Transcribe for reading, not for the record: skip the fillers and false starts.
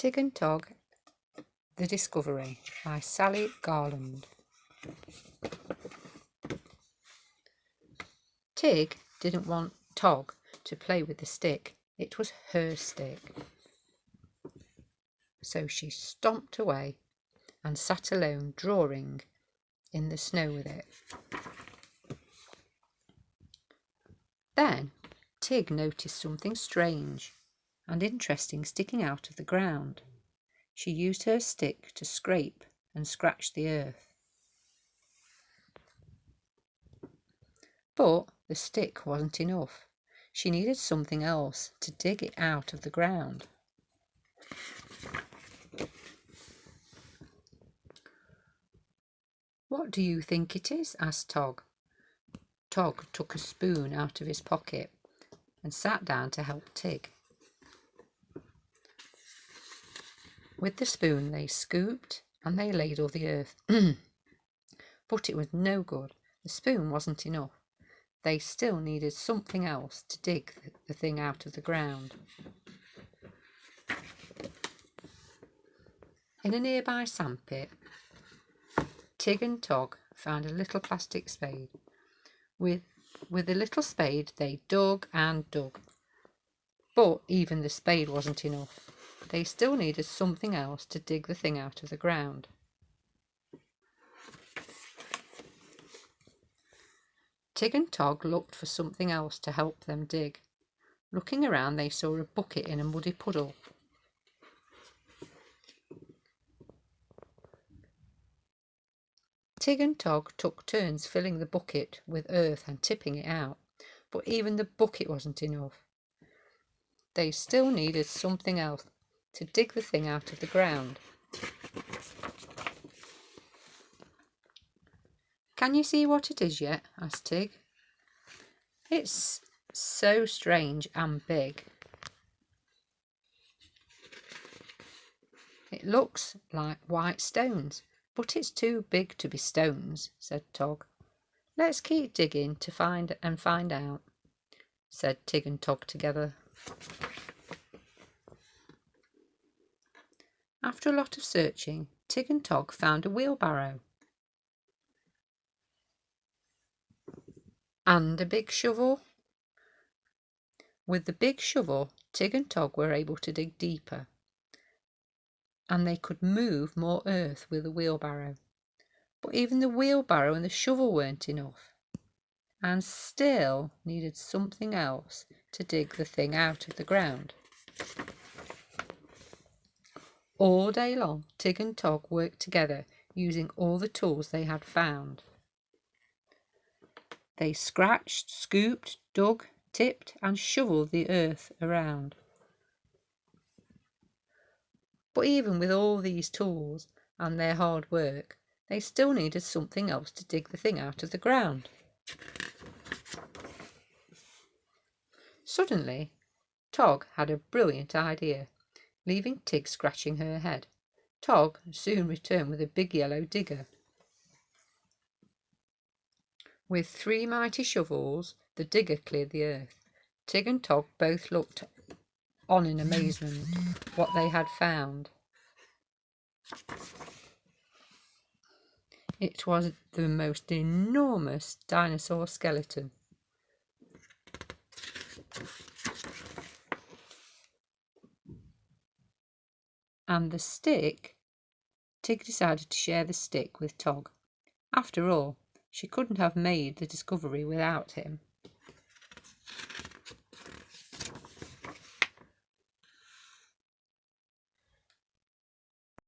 Tig and Tog, The Discovery by Sally Garland. Tig didn't want Tog to play with the stick. It was her stick. So she stomped away and sat alone drawing in the snow with it. Then Tig noticed something strange and interesting sticking out of the ground. She used her stick to scrape and scratch the earth. But the stick wasn't enough. She needed something else to dig it out of the ground. "What do you think it is?" asked Tog. Tog took a spoon out of his pocket and sat down to help Tig. With the spoon they scooped and they ladled the earth. But it was no good. The spoon wasn't enough. They still needed something else to dig the thing out of the ground. In a nearby sandpit, Tig and Tog found a little plastic spade. With the little spade they dug and dug. But even the spade wasn't enough. They still needed something else to dig the thing out of the ground. Tig and Tog looked for something else to help them dig. Looking around, they saw a bucket in a muddy puddle. Tig and Tog took turns filling the bucket with earth and tipping it out, but even the bucket wasn't enough. They still needed something else to dig the thing out of the ground. "Can you see what it is yet?" asked Tig. "It's so strange and big. It looks like white stones, but it's too big to be stones," said Tog. "Let's keep digging to find out," said Tig and Tog together. After a lot of searching, Tig and Tog found a wheelbarrow and a big shovel. With the big shovel, Tig and Tog were able to dig deeper, and they could move more earth with the wheelbarrow. But even the wheelbarrow and the shovel weren't enough, and still needed something else to dig the thing out of the ground. All day long, Tig and Tog worked together, using all the tools they had found. They scratched, scooped, dug, tipped and shoveled the earth around. But even with all these tools and their hard work, they still needed something else to dig the thing out of the ground. Suddenly, Tog had a brilliant idea. Leaving Tig scratching her head, Tog soon returned with a big yellow digger. With 3 mighty shovels, the digger cleared the earth. Tig and Tog both looked on in amazement what they had found. It was the most enormous dinosaur skeleton. And the stick, Tig decided to share the stick with Tog. After all, she couldn't have made the discovery without him.